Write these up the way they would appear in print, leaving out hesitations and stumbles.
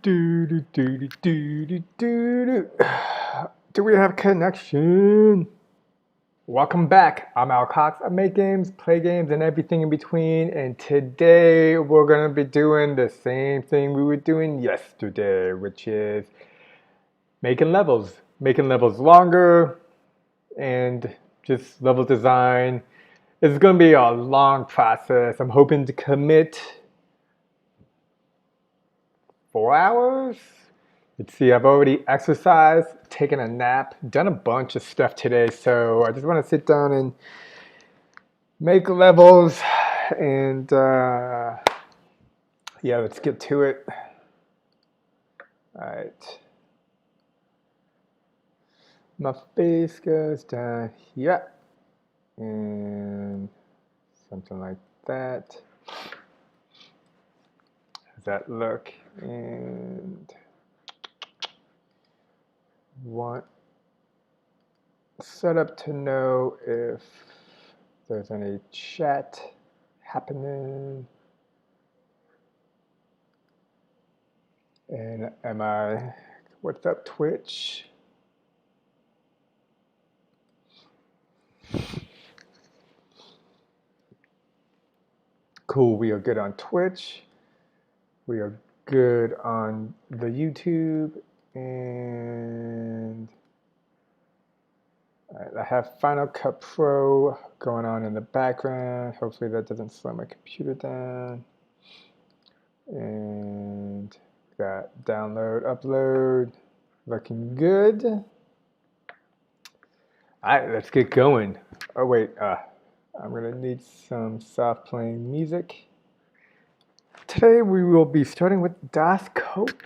Do, do, do, do, do, do, do. Do we have connection? Welcome back. I'm Al Cox. I make games, play games, and everything in between. And today we're going to be doing the same thing we were doing yesterday, which is making levels longer and just level design. It's going to be a long process. I'm hoping to commit 4 hours. Let's see, I've already exercised, taken a nap, done a bunch of stuff today, so I just want to sit down and make levels, and yeah, let's get to it. All right. My face goes down here, and something like that. How's that look? And want setup to know if there's any chat happening. And what's up, Twitch? Cool, we are good on Twitch. We are good on the YouTube. And all right, I have Final Cut Pro going on in the background. Hopefully that doesn't slow my computer down. And got download, upload, looking good. All right, let's get going. Oh wait, I'm gonna need some soft playing music. Today we will be starting with Das Cope.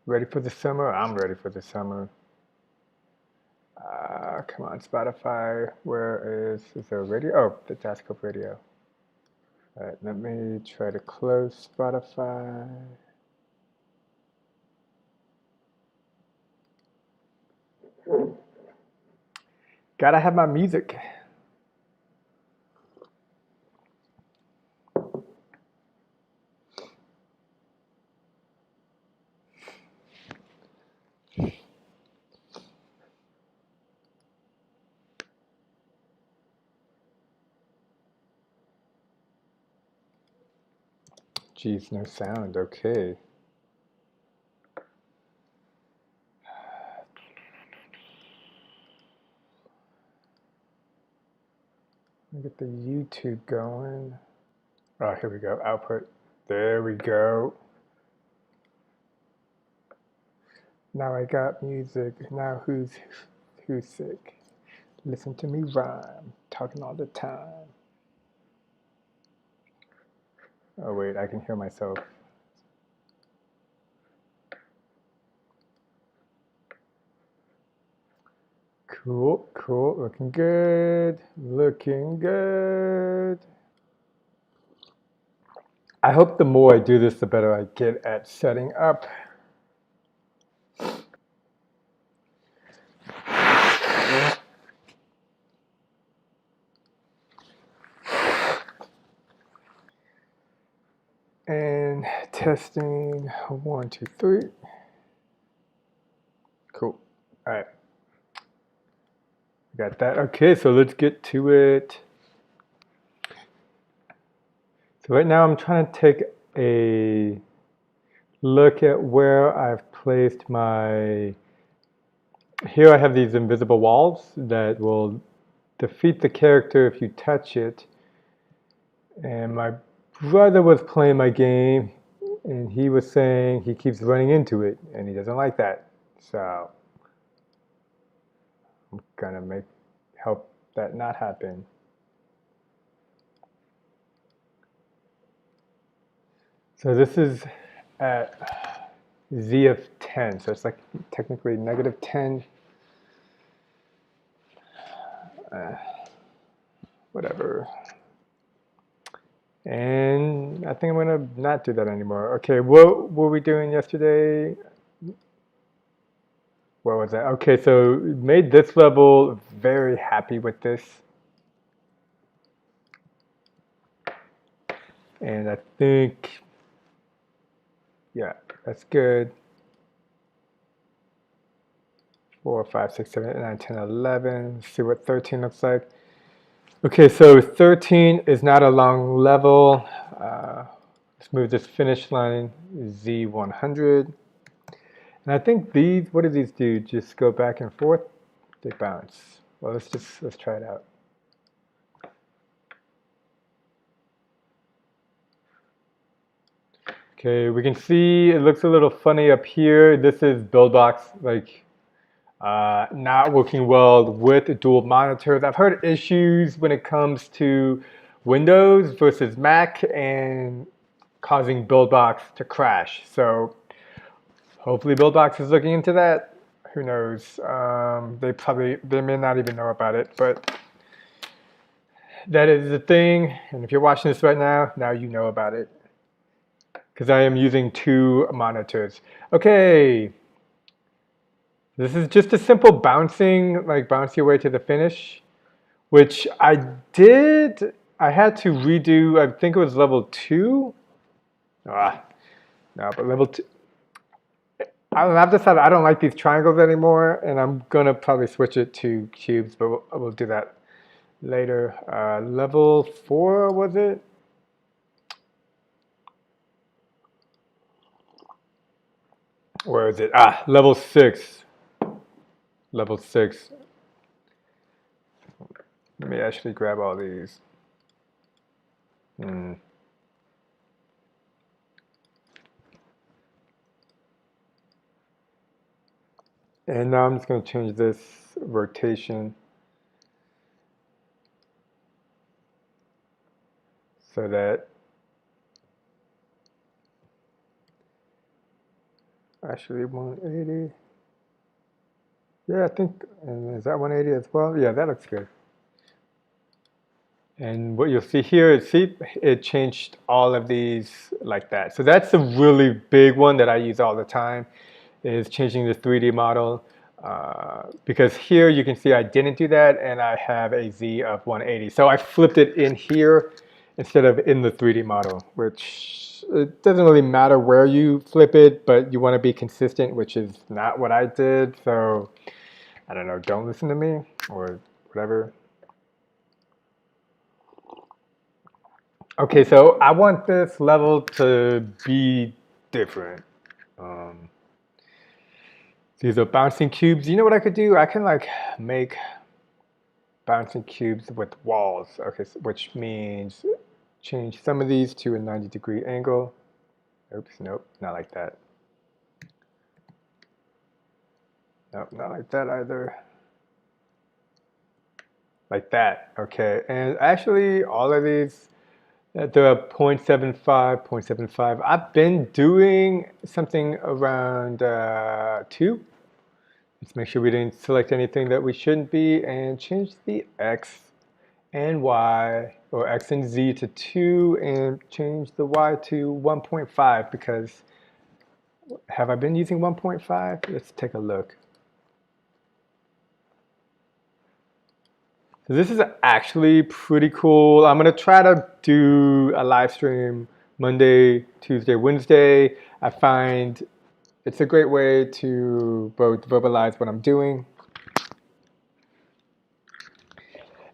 Ready for the summer? I'm ready for the summer. Come on, Spotify. Where is there a radio? Oh, the Das Cope radio. All right, let me try to close Spotify. Gotta have my music. Geez, no sound. Okay. Let me get the YouTube going. Oh, here we go. Output. There we go. Now I got music. Now who's sick? Listen to me rhyme. Talking all the time. Oh wait, I can hear myself. Cool, cool. Looking good. Looking good. I hope the more I do this, the better I get at setting up. And testing 1, 2, 3. Cool. All right. Got that. Okay, so let's get to it. So right now I'm trying to take a look at where I've placed my... Here I have these invisible walls that will defeat the character if you touch it. And my brother was playing my game, and he was saying he keeps running into it, and he doesn't like that. So I'm gonna help that not happen. So this is at z of 10, so it's like technically negative 10. Whatever. And I think I'm gonna not do that anymore. Okay, what were we doing yesterday? What was that? Okay, so made this level, very happy with this. And I think, yeah, that's good. 4, 5, 6, 7, 8, 9, 10, 11. Let's see what 13 looks like. Okay, so 13 is not a long level. Let's move this finish line, Z100. And I think these, what do these do? Just go back and forth? They bounce. Well, let's try it out. Okay, we can see it looks a little funny up here. This is Buildbox, like not working well with dual monitors. I've heard issues when it comes to Windows versus Mac and causing Buildbox to crash. So hopefully Buildbox is looking into that. Who knows? They may not even know about it, but that is the thing. And if you're watching this right now you know about it, because I am using 2 monitors. Okay, this is just a simple bouncing, like bounce your way to the finish, which I did. I had to redo, I think it was level 2. No, but level 2. I've decided I don't like these triangles anymore, and I'm gonna probably switch it to cubes, but we'll do that later. Level 4, was it? Where is it? Level 6. Level 6. Let me actually grab all these. And now I'm just going to change this rotation so that actually 180. Yeah, I think, and is that 180 as well? Yeah, that looks good. And what you'll see here is, it changed all of these like that. So that's a really big one that I use all the time, is changing the 3D model. Because here you can see I didn't do that, and I have a Z of 180. So I flipped it in here instead of in the 3D model, which it doesn't really matter where you flip it, but you want to be consistent, which is not what I did. So I don't know, don't listen to me or whatever. Okay, so I want this level to be different. These are bouncing cubes. You know what I could do? I can like make bouncing cubes with walls. Okay, so, which means change some of these to a 90-degree angle. Oops, nope, not like that. Nope, not like that either. Like that, okay. And actually, all of these, they're 0.75, 0.75. I've been doing something around 2. Let's make sure we didn't select anything that we shouldn't be, and change the X and Y, or X and Z to 2, and change the Y to 1.5, because have I been using 1.5? Let's take a look. So this is actually pretty cool. I'm gonna try to do a live stream Monday, Tuesday, Wednesday. I find it's a great way to both verbalize what I'm doing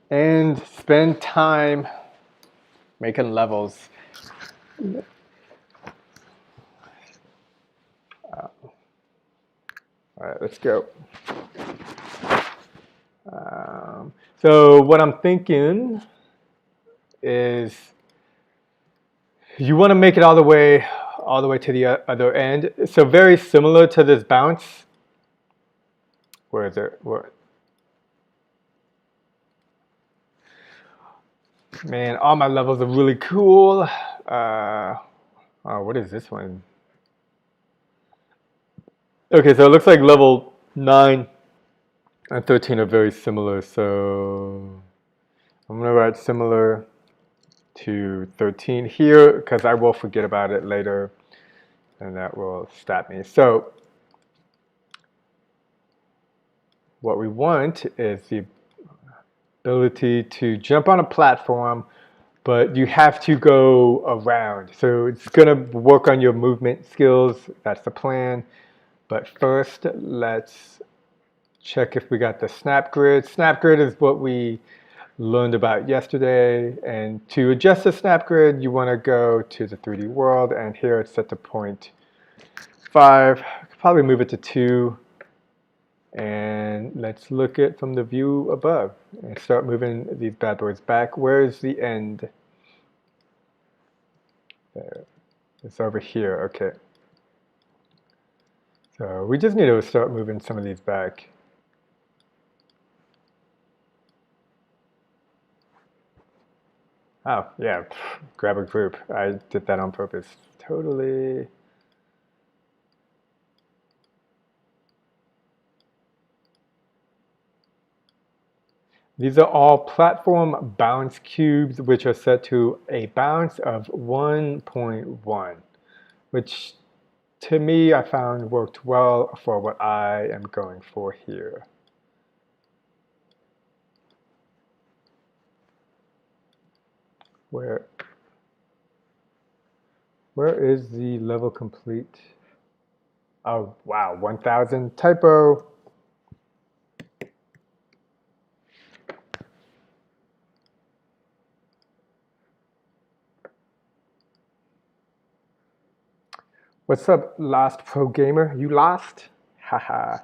and spend time making levels. All right, let's go. So what I'm thinking is you want to make it all the way to the other end. So very similar to this bounce. Where is it? Where? Man, all my levels are really cool. Oh, what is this one? Okay, so it looks like level 9 and 13 are very similar. So I'm gonna write similar to 13 here, because I will forget about it later, and that will stop me. So what we want is the ability to jump on a platform but you have to go around. So it's gonna work on your movement skills. That's the plan. But first, let's check if we got the snap grid. Snap grid is what we learned about yesterday. And to adjust the snap grid, you want to go to the 3D world. And here it's set to 0.5. Probably move it to 2. And let's look at from the view above and start moving these bad boys back. Where's the end? There. It's over here. Okay. So we just need to start moving some of these back. Oh, yeah, grab a group. I did that on purpose. Totally. These are all platform bounce cubes, which are set to a bounce of 1.1, which to me I found worked well for what I am going for here. Where is the level complete? Oh, wow, 1000, typo. What's up, Lost Pro Gamer? You lost? Haha.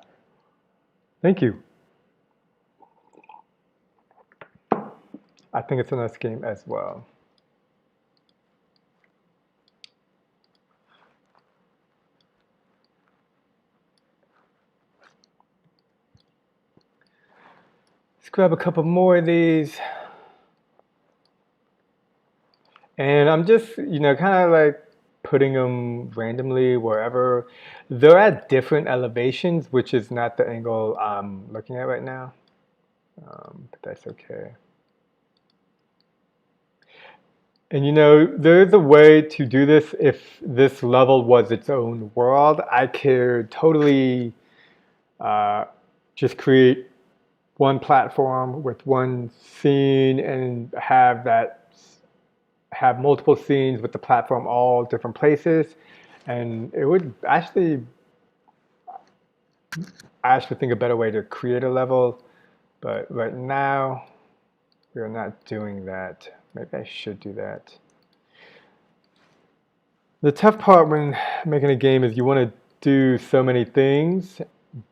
Thank you. I think it's a nice game as well. Let's grab a couple more of these. And I'm just, kind of like putting them randomly wherever. They're at different elevations, which is not the angle I'm looking at right now. But that's okay. And there's a way to do this. If this level was its own world, I could totally just create one platform with one scene and have multiple scenes with the platform all different places. And it would actually, think a better way to create a level. But right now, we are not doing that. Maybe I should do that. The tough part when making a game is you want to do so many things,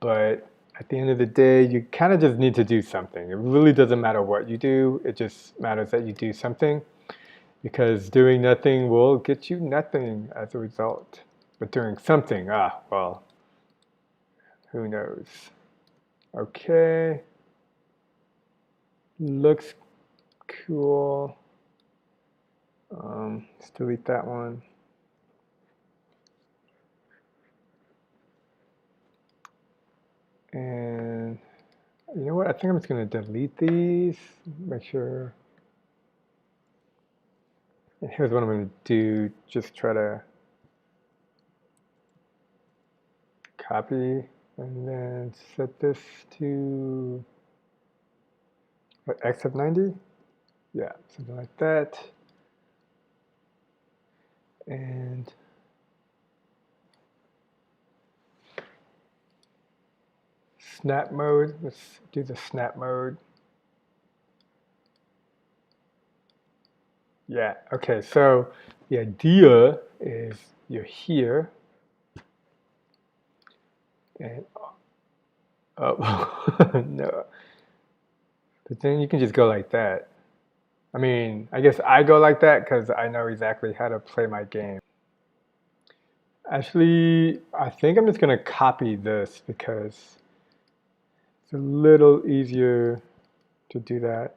but at the end of the day, you kind of just need to do something. It really doesn't matter what you do. It just matters that you do something, because doing nothing will get you nothing as a result. But doing something, well, who knows? Okay. Looks cool. Let's delete that one. And you know what? I think I'm just going to delete these. Make sure. And here's what I'm going to do. Just try to copy and then set this to what, X of 90? Yeah, something like that. And snap mode. Let's do the snap mode. Yeah, okay, so the idea is you're here. And, oh, no. But then you can just go like that. I mean, I guess I go like that because I know exactly how to play my game. Actually, I think I'm just going to copy this because it's a little easier to do that.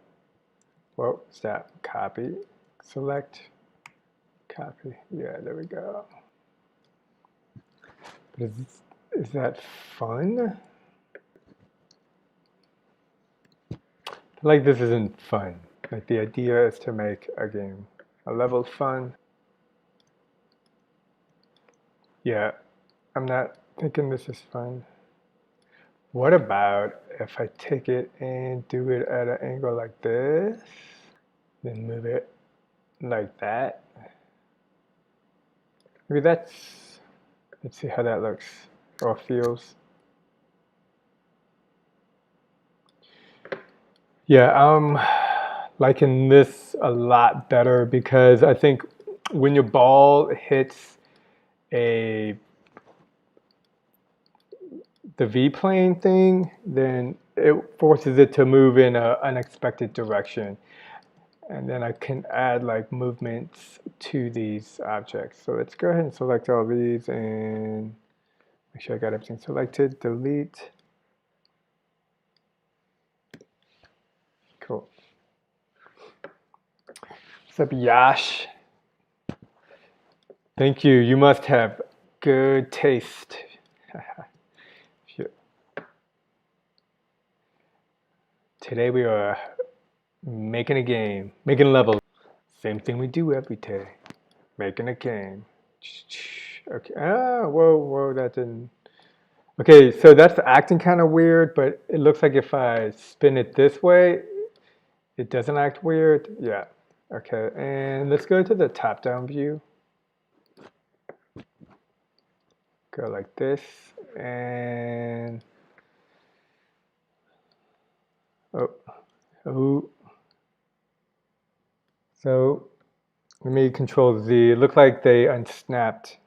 Whoa, stop, copy, select, copy. Yeah, there we go. But is that fun? I feel like this isn't fun. Like the idea is to make a game, a level fun. Yeah, I'm not thinking this is fun. What about if I take it and do it at an angle like this, then move it like that. Maybe that's, let's see how that looks or feels. Yeah, I'm liking this a lot better because I think when your ball hits the V-plane thing, then it forces it to move in an unexpected direction. And then I can add like movements to these objects. So let's go ahead and select all these and make sure I got everything selected. Delete. Cool. What's up, Yash? Thank you. You must have good taste. Today we are making a game, making a level. Same thing we do every day. Making a game. Okay. Ah, whoa, that didn't. Okay, so that's acting kind of weird, but it looks like if I spin it this way, it doesn't act weird. Yeah. Okay, and let's go to the top-down view. Go like this, and oh. So let me control Z. It looked like they unsnapped.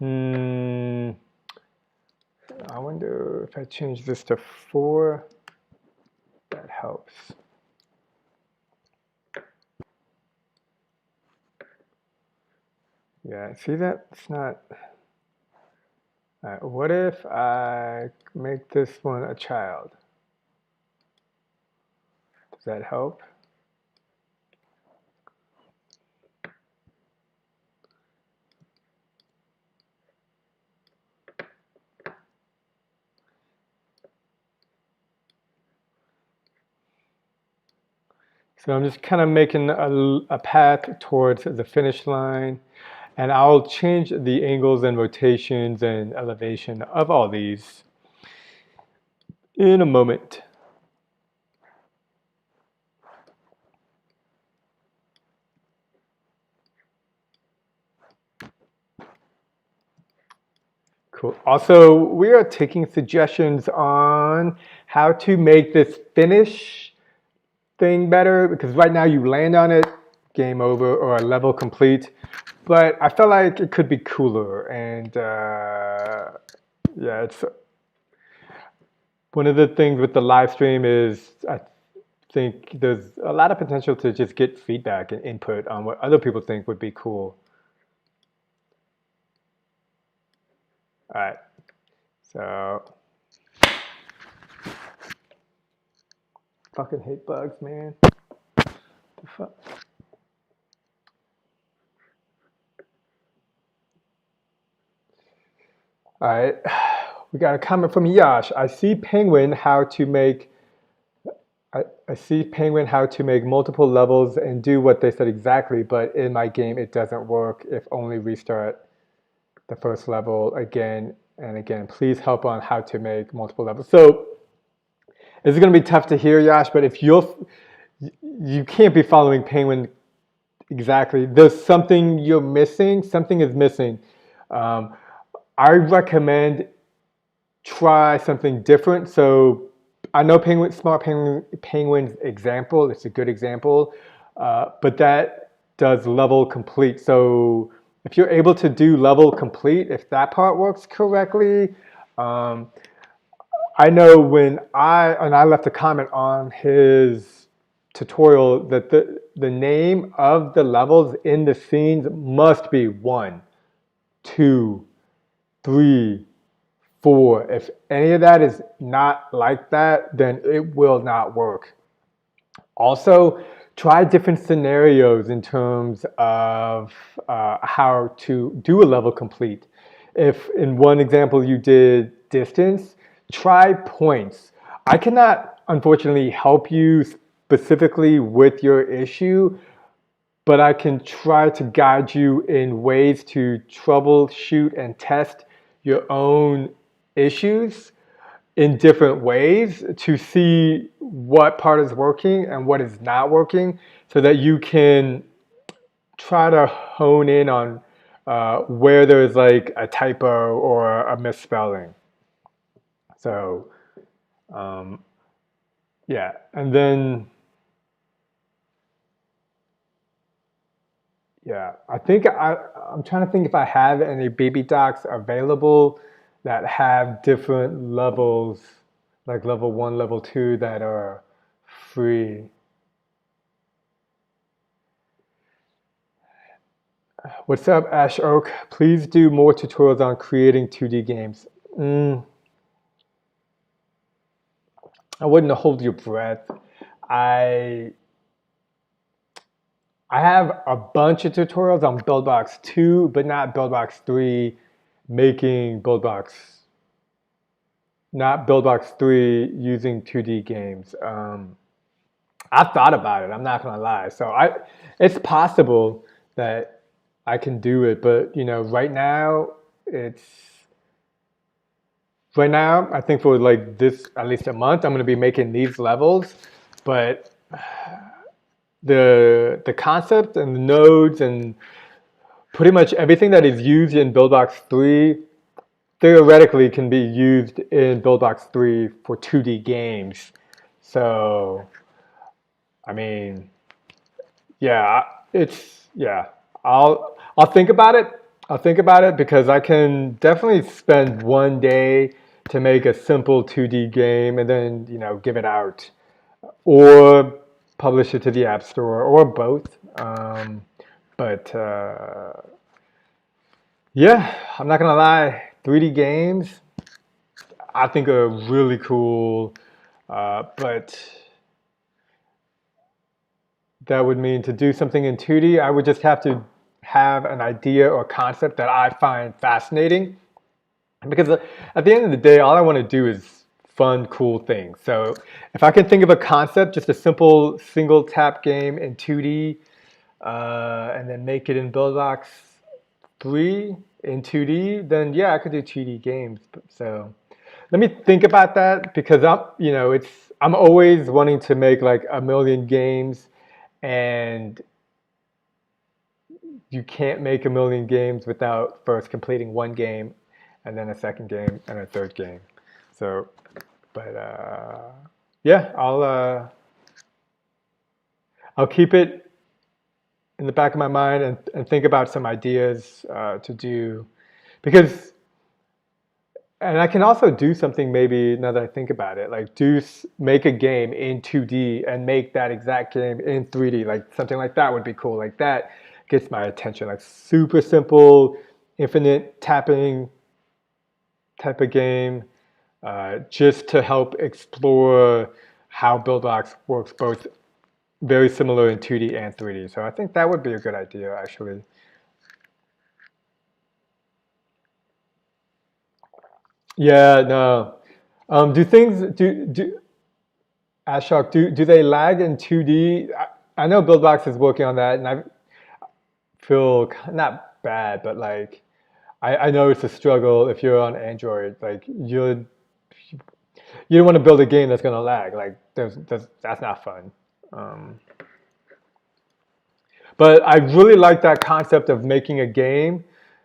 I wonder if I change this to 4, that helps. Yeah, see that? It's not. All right, what if I make this one a child? Does that help? So I'm just kind of making a path towards the finish line, and I'll change the angles and rotations and elevation of all these in a moment. Cool. Also, we are taking suggestions on how to make this finish thing better, because right now you land on it, game over or a level complete. But I felt like it could be cooler, and yeah, it's one of the things with the live stream is I think there's a lot of potential to just get feedback and input on what other people think would be cool. All right, so fucking hate bugs, man. The fuck? All right, we got a comment from Yash. I see Penguin how to make multiple levels and do what they said exactly, but in my game it doesn't work if only restart the first level again and again. Please help on how to make multiple levels. So it's going to be tough to hear, Yash, but if you can't be following Penguin exactly. There's something you're missing. Something is missing. I recommend try something different. So I know Penguin's example. It's a good example, but that does level complete. So if you're able to do level complete, if that part works correctly, I know when I left a comment on his tutorial that the name of the levels in the scenes must be 1, 2, 3, 4. If any of that is not like that, then it will not work. Also, try different scenarios in terms of how to do a level complete. If in one example you did distance, try points. I cannot, unfortunately, help you specifically with your issue, but I can try to guide you in ways to troubleshoot and test your own issues in different ways to see what part is working and what is not working, so that you can try to hone in on where there's like a typo or a misspelling. So yeah, and then yeah, I'm trying to think if I have any baby docs available that have different levels, like level 1, level 2, that are free. What's up, Ash Oak? Please do more tutorials on creating 2D games. I wouldn't hold your breath. I I have a bunch of tutorials on Buildbox 2, but not Buildbox 3, making Buildbox, not Buildbox 3 using 2D games. I've thought about it, I'm not gonna lie. It's possible that I can do it, but it's, right now, I think for like this, at least a month, I'm gonna be making these levels, but the concept and the nodes and pretty much everything that is used in Buildbox 3 theoretically can be used in Buildbox 3 for 2D games. So, I mean, yeah, yeah. I'll think about it. I'll think about it because I can definitely spend one day to make a simple 2D game and then, give it out or publish it to the App Store or both. But yeah, I'm not gonna lie, 3D games I think are really cool, but that would mean to do something in 2D, I would just have to have an idea or concept that I find fascinating. Because at the end of the day, all I want to do is fun, cool things. So if I can think of a concept, just a simple single tap game in 2D, and then make it in Buildbox 3 in 2D, then yeah, I could do 2D games. So let me think about that because I'm always wanting to make like a million games, and you can't make a million games without first completing one game and then a second game and a third game. So, but yeah, I'll keep it in the back of my mind and think about some ideas to do because, and I can also do something maybe now that I think about it, like make a game in 2D and make that exact game in 3D, like something like that would be cool. Like that gets my attention, like super simple, infinite tapping type of game, just to help explore how Buildbox works both very similar in 2D and 3D. So I think that would be a good idea, actually. Yeah, no. Do things do Ashok, do they lag in 2D? I know Buildbox is working on that, and I feel not bad, but like I know it's a struggle if you're on Android. Like you don't want to build a game that's gonna lag. Like that's not fun. Um, but I really like that concept of making a game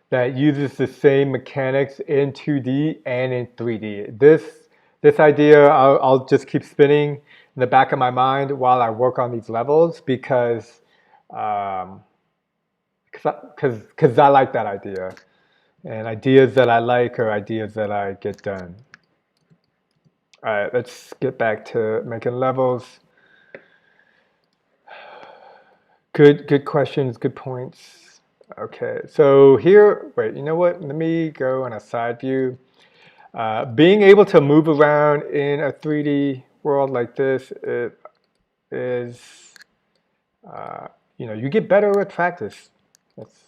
that uses the same mechanics in 2D and in 3D. This idea I'll just keep spinning in the back of my mind while I work on these levels um, because I like that idea. And ideas that I like are ideas that I get done. All right, let's get back to making levels. Good questions, good points. Okay, so here, wait, you know what? Let me go on a side view. Being able to move around in a 3D world like this, it is, you get better at practice. That's,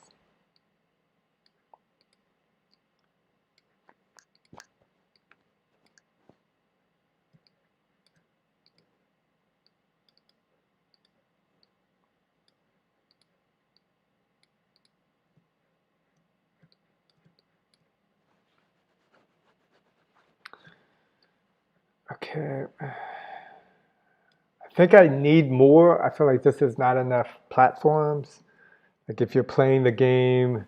okay. I think I need more. I feel like this is not enough platforms. Like if you're playing the game,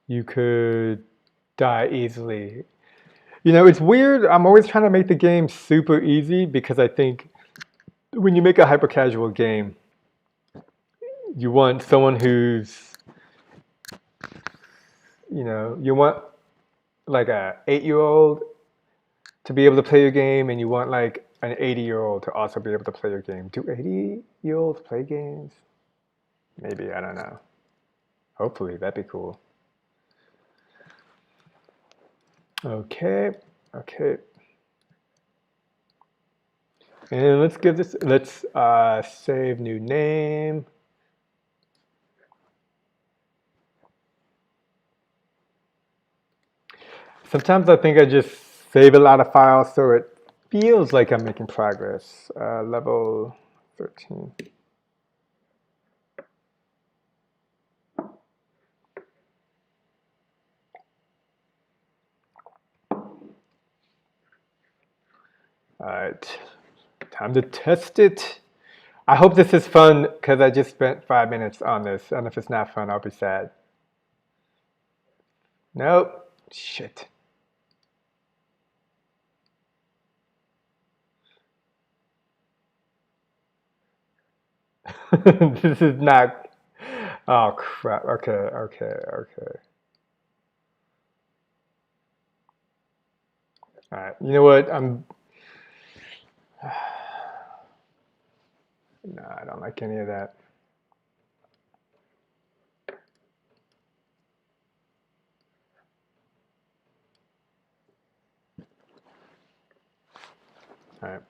you could die easily. You know, it's weird. I'm always trying to make the game super easy because I think when you make a hyper casual game, you want someone who's, you want like a 8-year-old to be able to play your game, and you want like an 80-year-old to also be able to play your game. Do 80-year-olds play games? Maybe, I don't know. Hopefully, that'd be cool. Okay. And let's save new name. Sometimes I think I just save a lot of files so it feels like I'm making progress. Level 13. All right, time to test it. I hope this is fun because I just spent 5 minutes on this, and if it's not fun, I'll be sad. Nope, shit. This is not, oh crap, okay. All right, you know what, no, I don't like any of that. All right.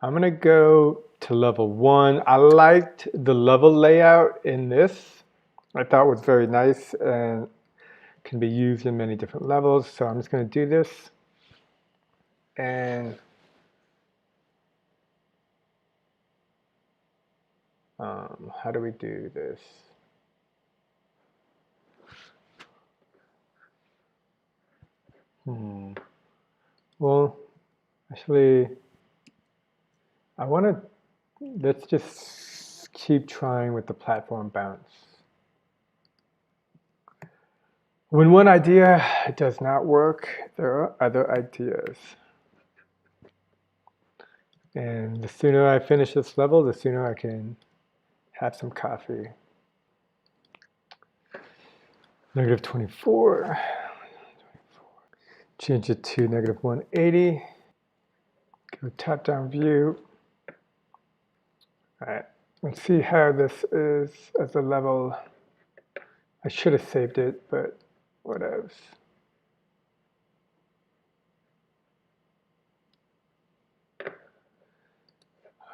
I'm gonna go to level 1. I liked the level layout in this. I thought it was very nice and can be used in many different levels. So I'm just gonna do this. And how do we do this? Well, actually, let's just keep trying with the platform bounce. When one idea does not work, there are other ideas. And the sooner I finish this level, the sooner I can have some coffee. Negative 24. Change it to negative 180. Go top-down view. All right, let's see how this is as a level. I should have saved it, but what else?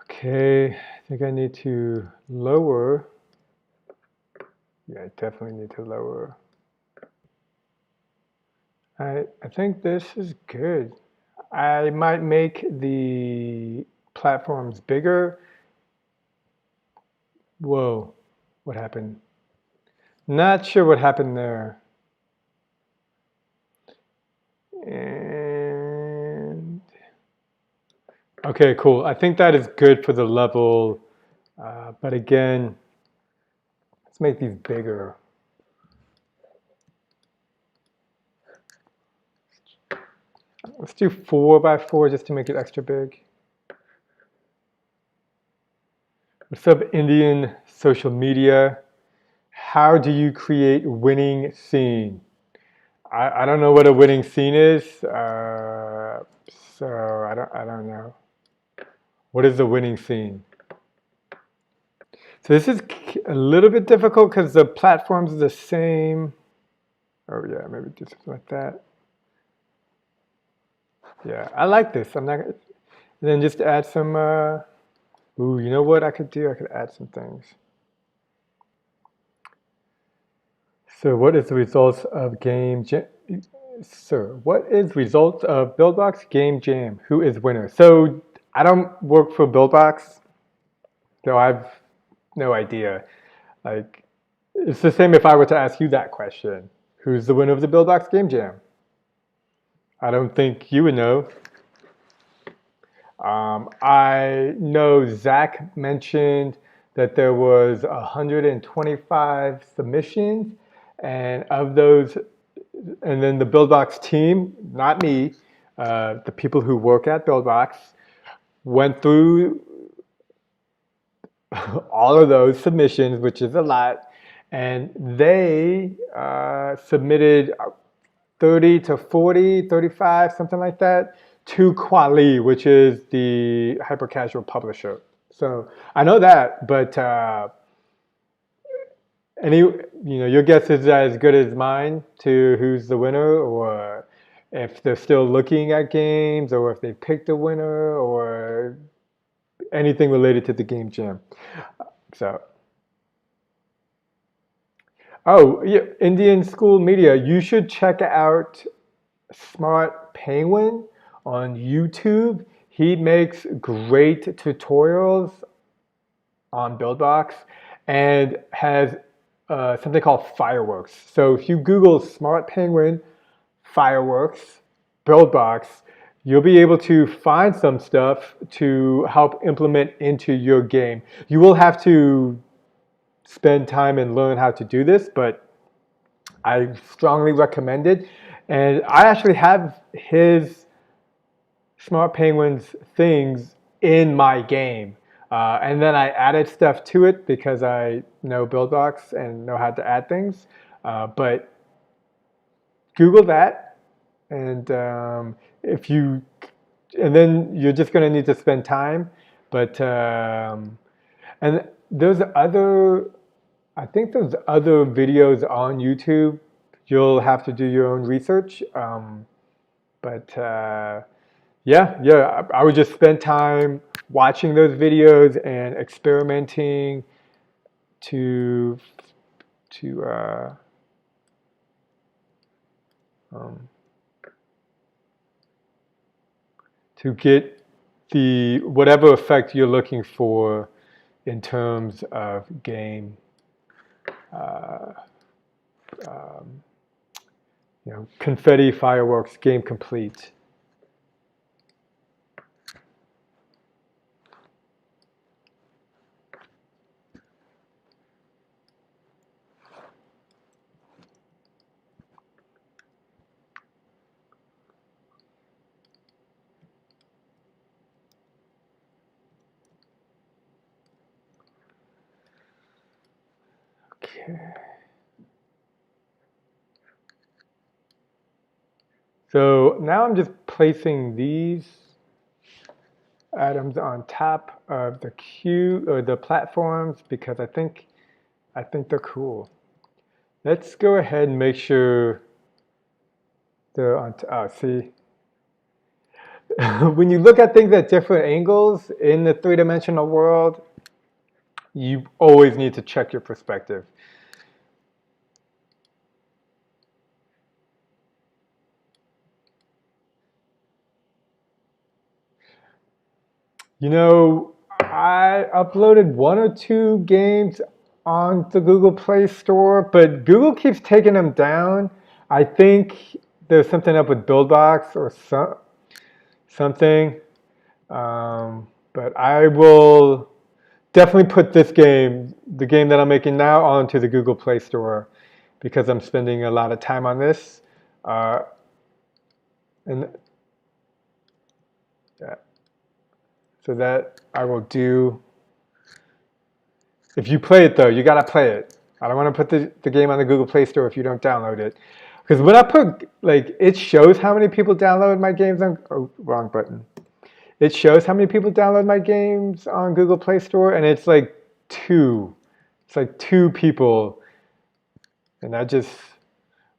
Okay, I think I need to lower. Yeah, I definitely need to lower. I think this is good. I might make the platforms bigger. Whoa, what happened? Not sure what happened there. And okay, cool. I think that is good for the level, but again, let's make these bigger. Let's do 4x4 just to make it extra big. What's up, Indian social media? How do you create winning scene? I don't know what a winning scene is, so I don't know. What is the winning scene? So this is a little bit difficult because the platforms are the same. Oh yeah, maybe do something like that. Yeah, I like this. I'm not gonna, and then just add some. Ooh, you know what I could do? I could add some things. So what is the results of what is results of Buildbox Game Jam? Who is winner? So I don't work for Buildbox, so I've no idea. Like, it's the same if I were to ask you that question. Who's the winner of the Buildbox Game Jam? I don't think you would know. I know Zach mentioned that there was 125 submissions, and of those, and then the Buildbox team, not me, the people who work at Buildbox, went through all of those submissions, which is a lot, and they submitted 30 to 40, 35, something like that, to Quali, which is the hyper casual publisher. So I know that, but your guess is as good as mine to who's the winner, or if they're still looking at games, or if they picked a winner, or anything related to the game jam. So, oh yeah, Indian School Media. You should check out Smart Penguin on YouTube. He makes great tutorials on Buildbox and has something called Fireworks. So if you Google Smart Penguin Fireworks Buildbox, you'll be able to find some stuff to help implement into your game. You will have to spend time and learn how to do this, but I strongly recommend it. And I actually have his Smart Penguins things in my game. And then I added stuff to it because I know Buildbox and know how to add things. But Google that, and and then you're just going to need to spend time. But and there's other, I think there's other videos on YouTube. You'll have to do your own research. But yeah, I would just spend time watching those videos and experimenting to to uh, um, to get the whatever effect you're looking for in terms of game, uh, um, confetti fireworks, game complete. Okay. So now I'm just placing these items on top of the queue or the platforms because I think they're cool. Let's go ahead and make sure they're on. See, when you look at things at different angles in the three-dimensional world, you always need to check your perspective. I uploaded 1 or 2 games on the Google Play Store, but Google keeps taking them down. I think there's something up with Buildbox or something. But I will definitely put this game, the game that I'm making now, onto the Google Play Store because I'm spending a lot of time on this. And yeah, so that I will do. If you play it though, you gotta play it. I don't want to put the game on the Google Play Store if you don't download it. Because when I put, like, it shows how many people download my games on, oh, wrong button. It shows how many people download my games on Google Play Store, and it's like 2. It's like 2 people. And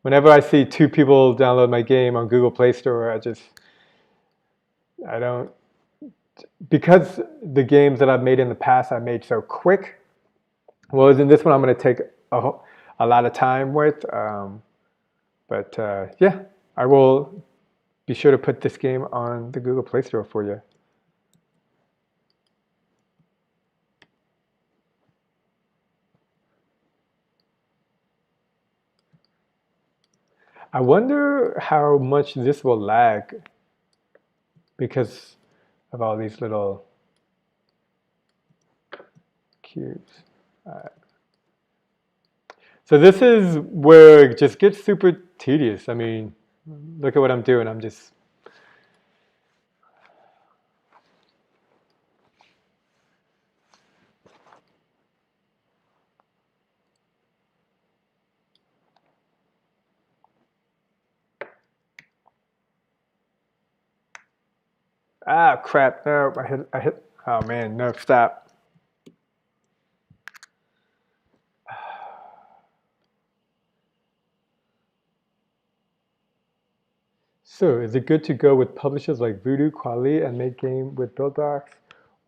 whenever I see 2 people download my game on Google Play Store, I don't, because the games that I've made in the past I made so quick, whereas in this one I'm going to take a lot of time with. But yeah, I will be sure to put this game on the Google Play Store for you. I wonder how much this will lag because of all these little cubes. So this is where it just gets super tedious. I mean, look at what I'm doing. I'm just crap. No, I hit, oh man, no, stop. So is it good to go with publishers like Voodoo, Quali, and make game with Buildbox?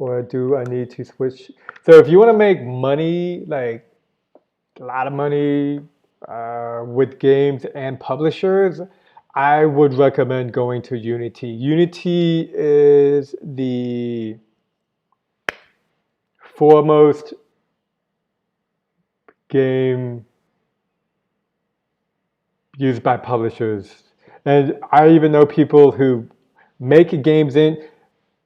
Or do I need to switch? So if you want to make money, like a lot of money with games and publishers, I would recommend going to Unity. Unity is the foremost game used by publishers. And I even know people who make games in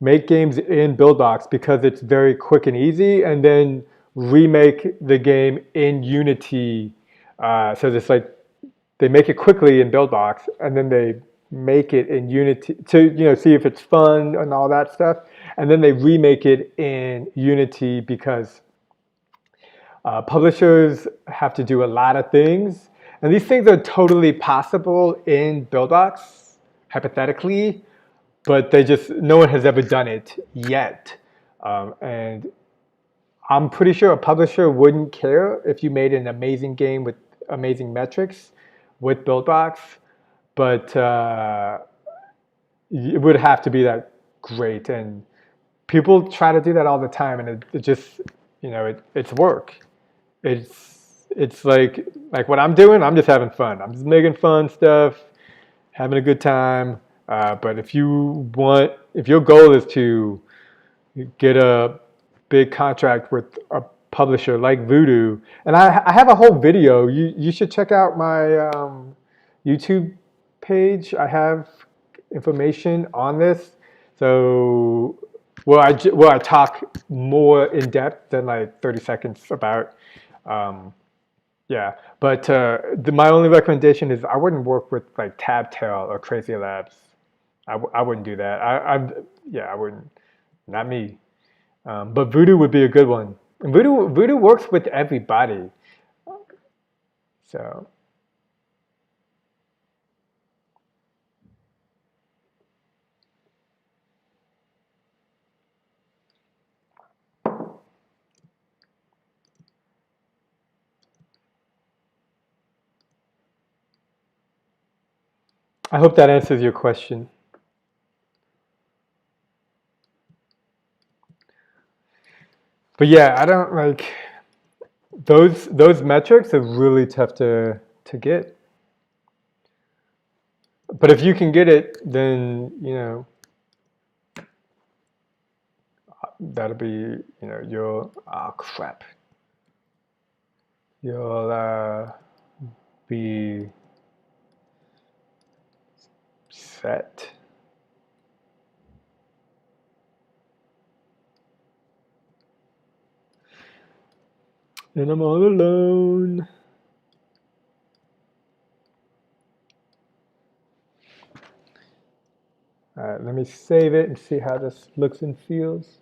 make games in Buildbox because it's very quick and easy, and then remake the game in Unity. So it's like they make it quickly in Buildbox, and then they make it in Unity to see if it's fun and all that stuff, and then they remake it in Unity because publishers have to do a lot of things, and these things are totally possible in Buildbox, hypothetically, but no one has ever done it yet. And I'm pretty sure a publisher wouldn't care if you made an amazing game with amazing metrics with Buildbox, but it would have to be that great. And people try to do that all the time, and it just, it's work. It's like what I'm doing. I'm just having fun. I'm just making fun stuff, having a good time. But if your goal is to get a big contract with a publisher like Voodoo, and I have a whole video. You should check out my YouTube page. I have information on this. So where I talk more in depth than like 30 seconds about. Yeah, but my only recommendation is I wouldn't work with like Tabtail or Crazy Labs. I wouldn't do that. Yeah, I wouldn't. Not me. But Voodoo would be a good one. And Voodoo works with everybody. So I hope that answers your question. But yeah, I don't like those metrics are really tough to get. But if you can get it, then that'll be you'll crap. You'll be set. And I'm all alone. All right, let me save it and see how this looks and feels.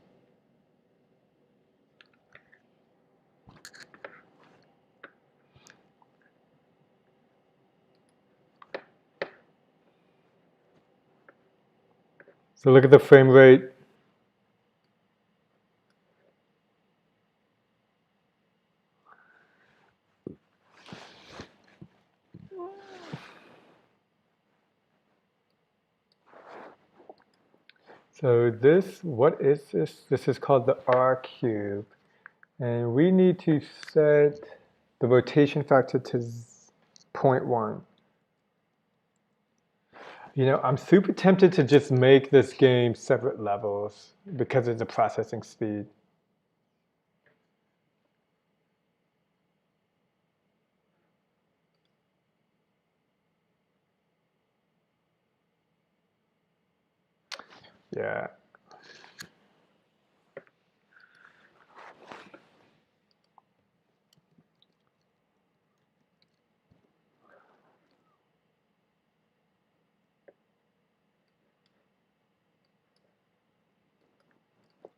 So look at the frame rate. So what is this? This is called the R cube. And we need to set the rotation factor to 0.1. I'm super tempted to just make this game separate levels because of the processing speed. Yeah.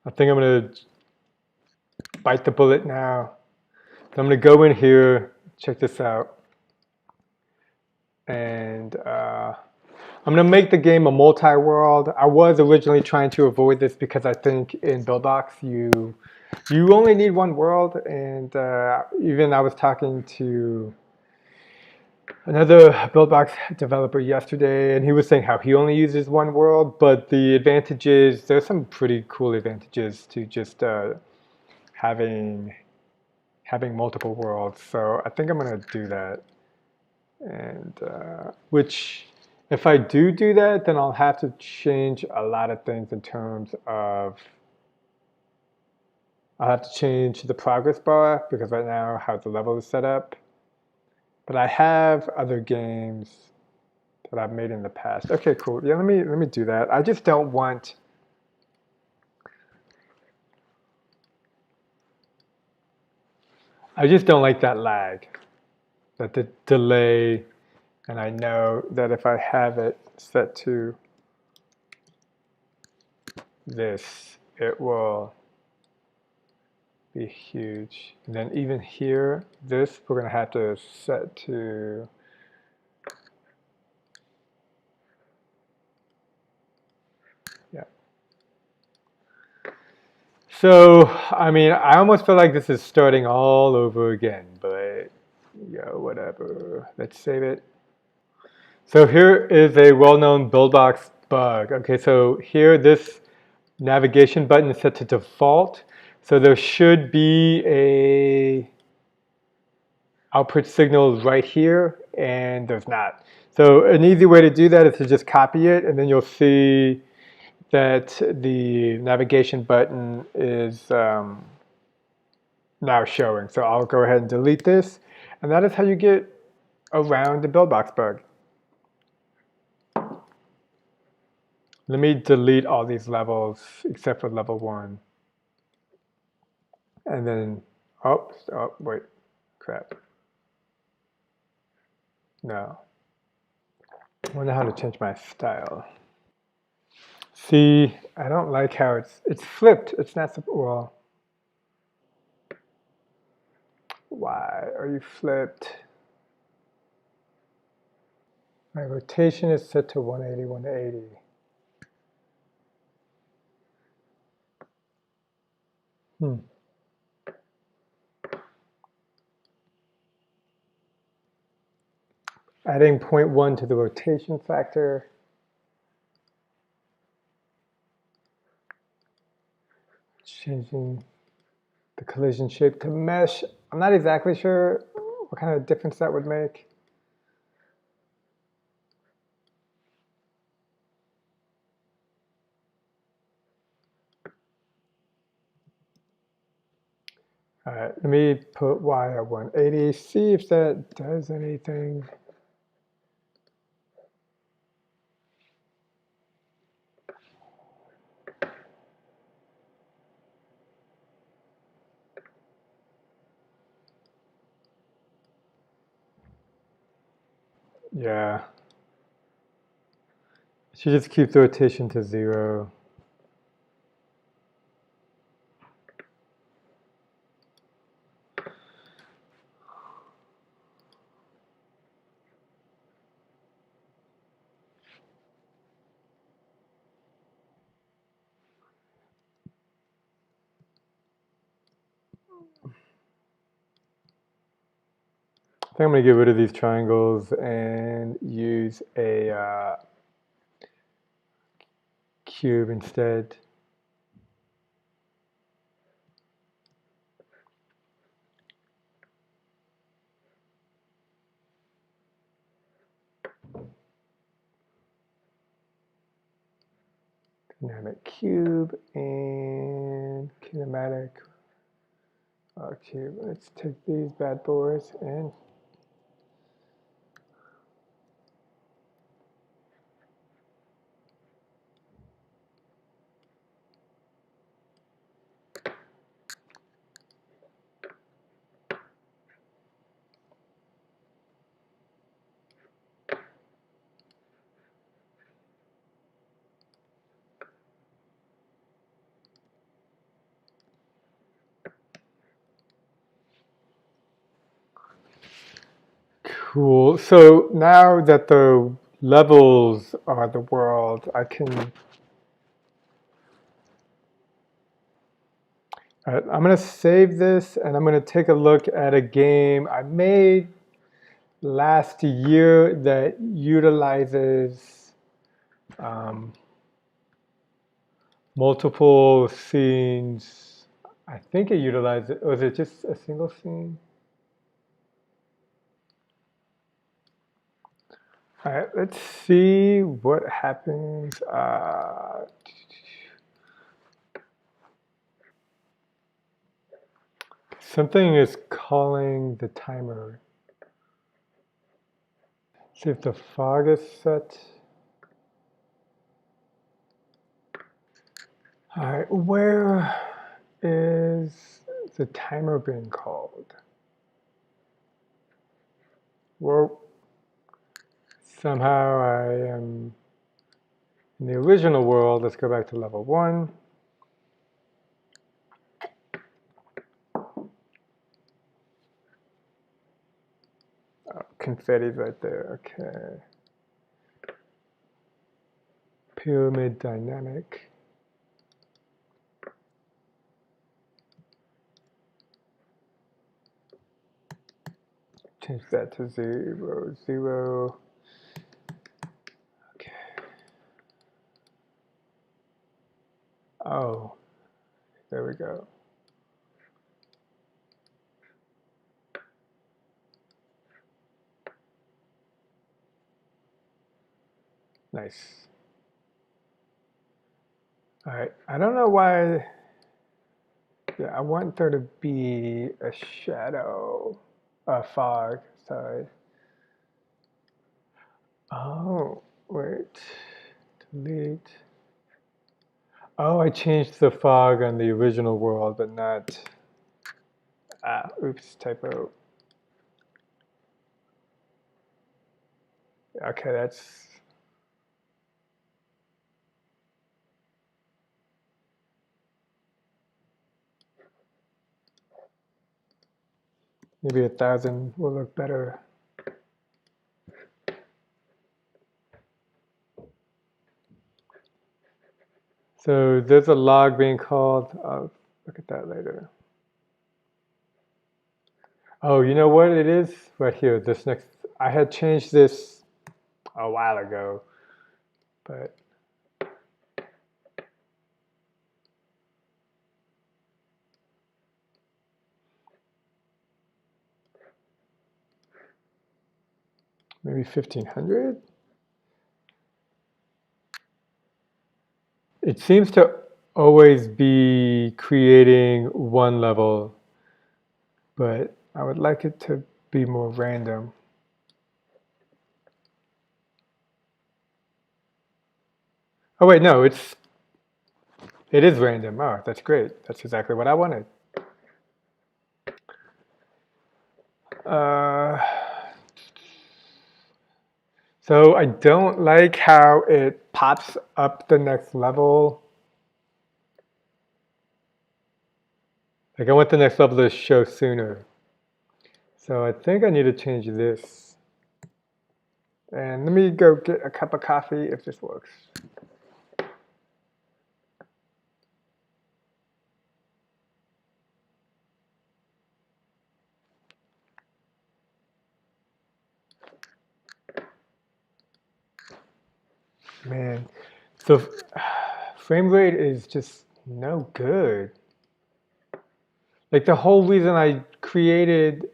I think I'm going to bite the bullet now. So I'm going to go in here, check this out. And I'm going to make the game a multi-world. I was originally trying to avoid this because I think in Buildbox you only need one world. And even I was talking to another Buildbox developer yesterday, and he was saying how he only uses one world, but the advantages, there's some pretty cool advantages to just having multiple worlds. So I think I'm going to do that. And which, if I do that, then I'll have to change a lot of things in terms of, I'll have to change the progress bar because right now how the level is set up. But I have other games that I've made in the past. Okay, cool. Yeah, let me do that. I just don't want, I just don't like that lag, that the delay. And I know that if I have it set to this, it will be huge. And then even here, this, we're going to have to set to, yeah. So, I mean, I almost feel like this is starting all over again, but yeah, whatever. Let's save it. So here is a well-known Buildbox bug. Okay, so here this navigation button is set to default. So there should be a output signal right here, and there's not. So an easy way to do that is to just copy it, and then you'll see that the navigation button is now showing. So I'll go ahead and delete this, and that is how you get around the Buildbox bug. Let me delete all these levels except for level 1. And then, oh, wait, crap. No. I wonder how to change my style. See, I don't like how it's flipped. It's not, well, why are you flipped? My rotation is set to 180, 180. Adding 0.1 to the rotation factor. Changing the collision shape to mesh. I'm not exactly sure what kind of difference that would make. All right, let me put Y at 180, see if that does anything. Yeah. She just keeps the rotation to 0. I think I'm going to get rid of these triangles and use a cube instead. Dynamic cube and kinematic cube. Let's take these bad boys and Cool. So now that the levels are the world, I can. All right, I'm going to save this and I'm going to take a look at a game I made last year that utilizes multiple scenes. I think it utilizes, or is it just a single scene? All right, let's see what happens. Something is calling the timer. See if the fog is set. All right, where is the timer being called? Well, somehow I am in the original world. Let's go back to level 1. Oh, confetti's right there, okay. Pyramid dynamic. Change that to 0, 0. Okay. Oh, there we go. Nice. All right, I don't know why. Yeah, I want there to be a shadow, a fog, sorry. Oh, wait, delete. Oh, I changed the fog on the original world, but not, oops, typo. Okay, that's, maybe 1,000 will look better. So there's a log being called. I'll look at that later. Oh, you know what it is? Right here, this next, I had changed this a while ago, but maybe 1,500? It seems to always be creating one level, but I would like it to be more random. Oh wait, no, it is random. Oh, that's great. That's exactly what I wanted. So I don't like how it pops up the next level. Like I want the next level to show sooner. So I think I need to change this. And let me go get a cup of coffee if this works. Man, so frame rate is just no good. Like the whole reason I created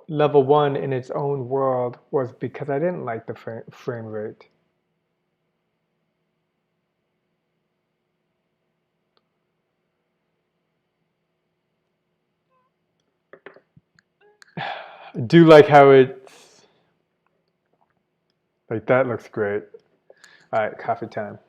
level 1 in its own world was because I didn't like the frame rate. I do like how it's, like that looks great. All right, coffee time.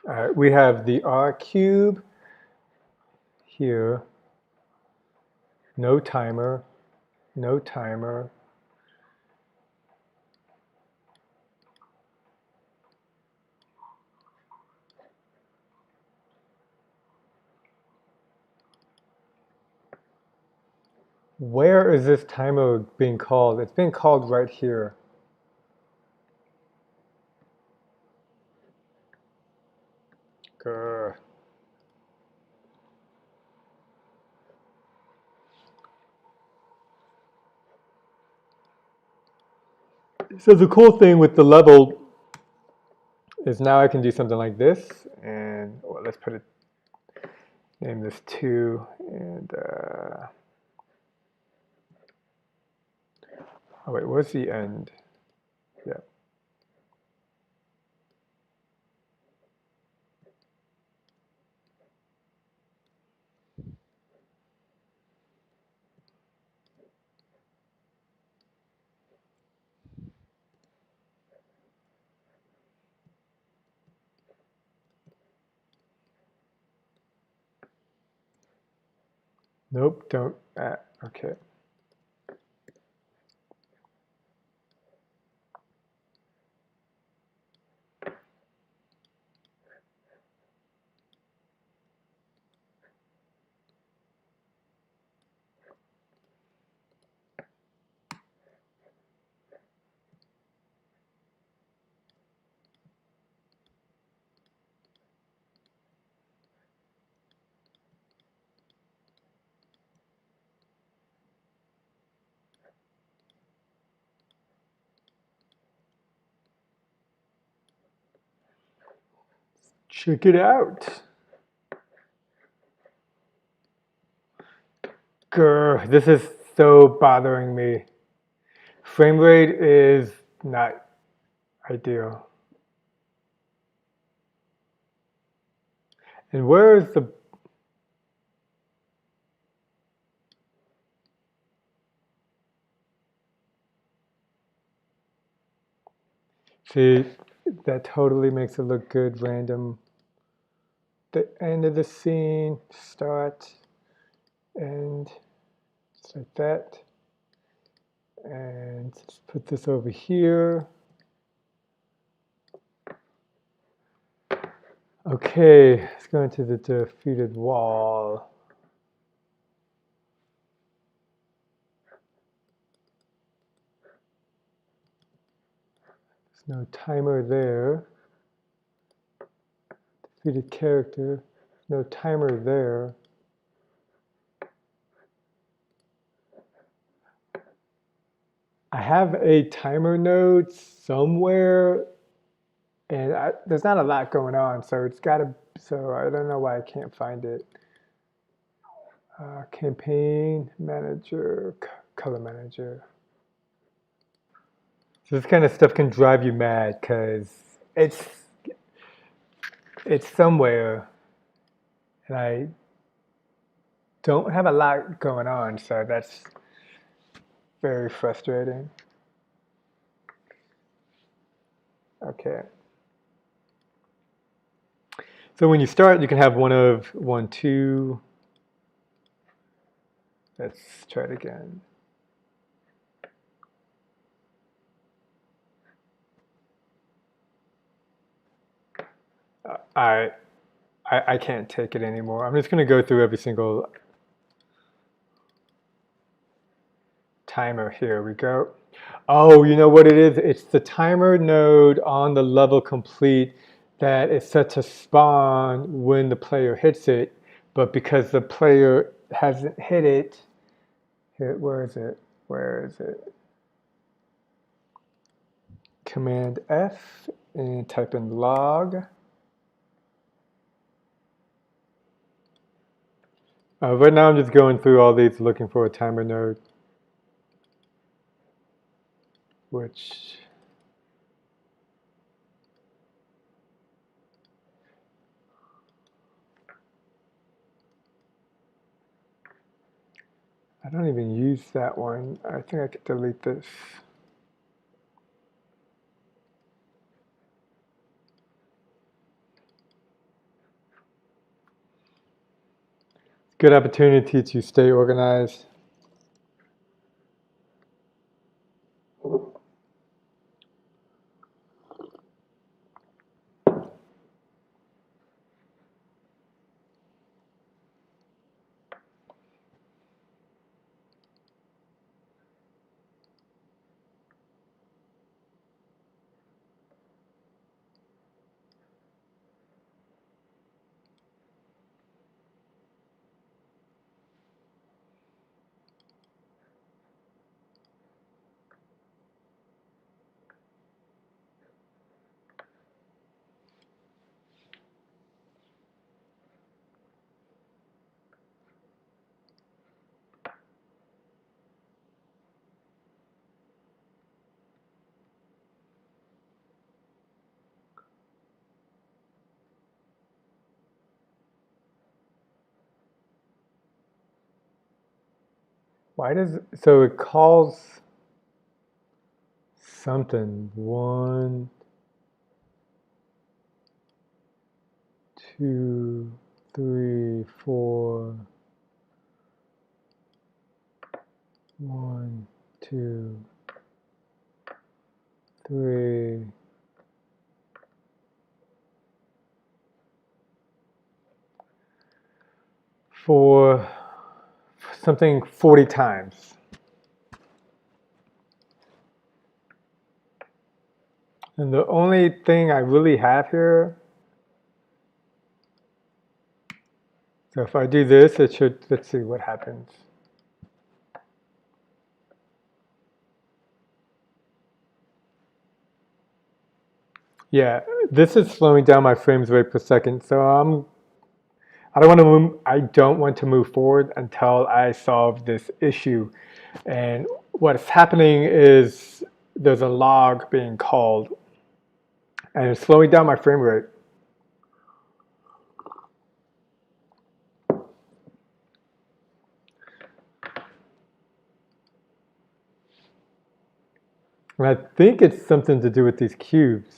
All right, we have the R cube here, no timer, no timer. Where is this timer being called? It's being called right here. Grr. So the cool thing with the level is now I can do something like this, and well, let's put it, name this 2, and oh wait, where's the end? Yeah. Nope, don't. Okay. Check it out. Grr, this is so bothering me. Frame rate is not ideal. And where is the... See, that totally makes it look good. Random, the end of the scene, start, end, just like that. And let's put this over here. Okay, let's go into the defeated wall. There's no timer there. Defeated character, no timer there. I have a timer node somewhere, and there's not a lot going on, so it's got to, so I don't know why I can't find it. Campaign manager, color manager. So this kind of stuff can drive you mad because it's somewhere, and I don't have a lot going on, so that's very frustrating. Okay. So when you start, you can have one of 1, 2. Let's try it again. I can't take it anymore. I'm just going to go through every single timer. Here we go. Oh, you know what it is? It's the timer node on the level complete that is set to spawn when the player hits it. But because the player hasn't hit it, where is it? Where is it? Command F and type in log. Right now I'm just going through all these looking for a timer node, which I don't even use that one. I think I could delete this. Good opportunity to stay organized. Why does, so it calls something, 1, 2, 3, 4, 1, 2, 3. For something 40 times. And the only thing I really have here, so if I do this, it should, let's see what happens. Yeah, this is slowing down my frames rate per second. So I don't want to move forward until I solve this issue. And what's happening is there's a log being called and it's slowing down my frame rate. And I think it's something to do with these cubes.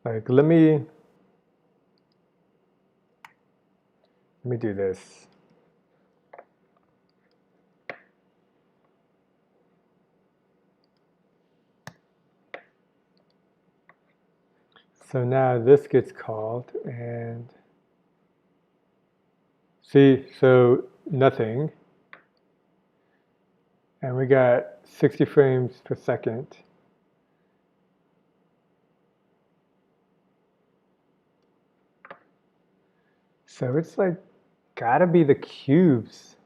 Like, let me do this. So now this gets called and see, so nothing. And we got 60 frames per second. So it's like, gotta be the cubes.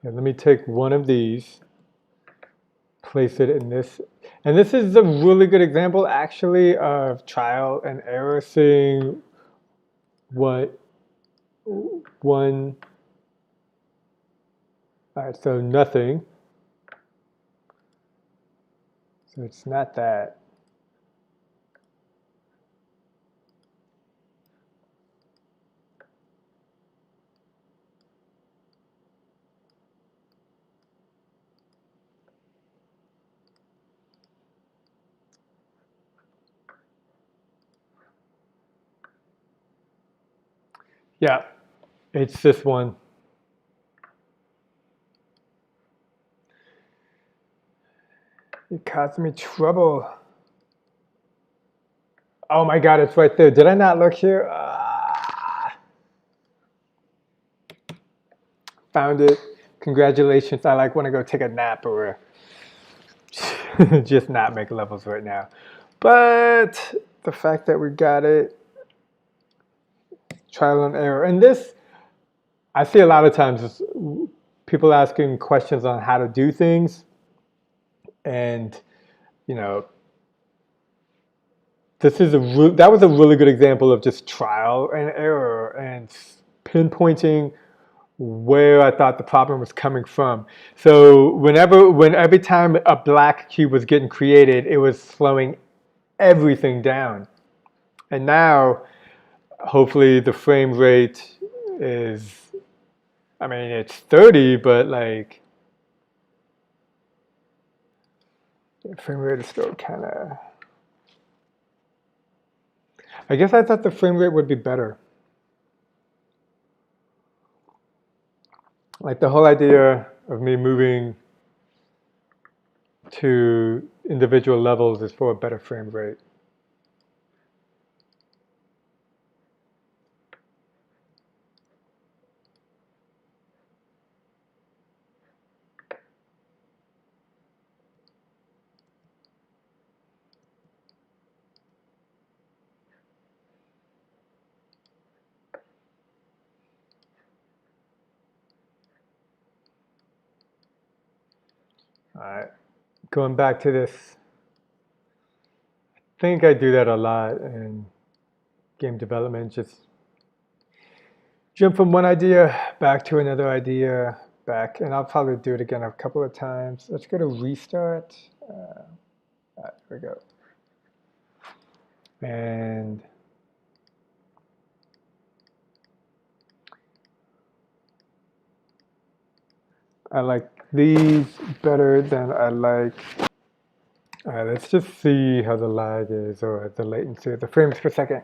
And let me take one of these, place it in this. And this is a really good example actually of trial and error, seeing what one, all right, so nothing. So it's not that. Yeah, it's this one. It caused me trouble. Oh my God, it's right there. Did I not look here? Found it. Congratulations. I want to go take a nap or just not make levels right now. But the fact that we got it, trial and error. And this, I see a lot of times people asking questions on how to do things. And, that was a really good example of just trial and error and pinpointing where I thought the problem was coming from. So every time a black cube was getting created, it was slowing everything down. And now hopefully the frame rate is, I mean, it's 30, but like, frame rate is still kind of, I guess I thought the frame rate would be better. Like the whole idea of me moving to individual levels is for a better frame rate. All right, going back to this, I think I do that a lot in game development, just jump from one idea back to another idea, back, and I'll probably do it again a couple of times. Let's go to restart. Here we go. And I like these better than I like. All right, let's just see how the lag is, or the latency, the frames per second.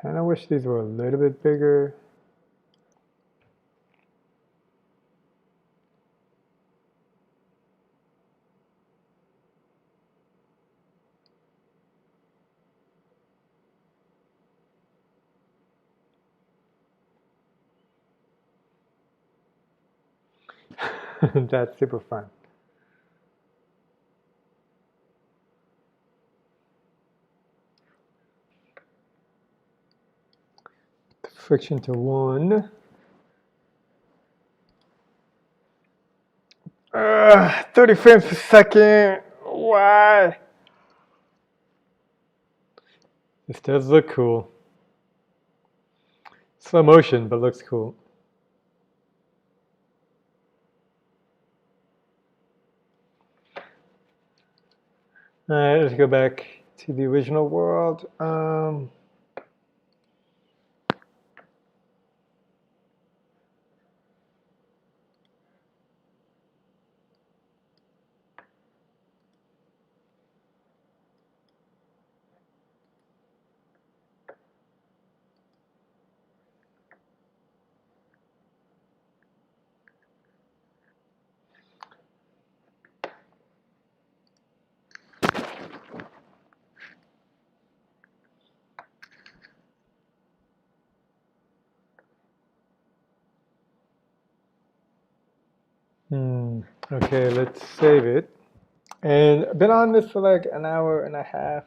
Kind of wish these were a little bit bigger. That's super fun. Friction to 1. 30 frames per second. Why? This does look cool. Slow motion, but looks cool. All right, let's go back to the original world. Okay, let's save it. And I've been on this for like an hour and a half,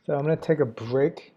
so I'm gonna take a break.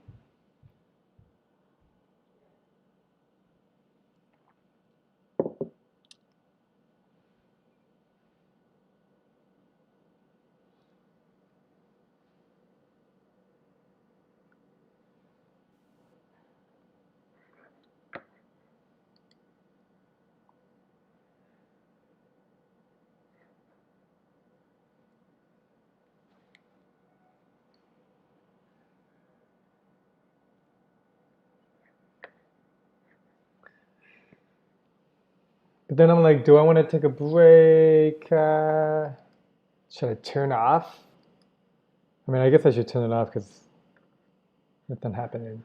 But then I'm like, do I want to take a break? Should I turn off? I mean, I guess I should turn it off because nothing happening.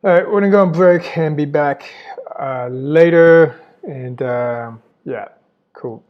All right, we're gonna go on break and be back later. And yeah, cool.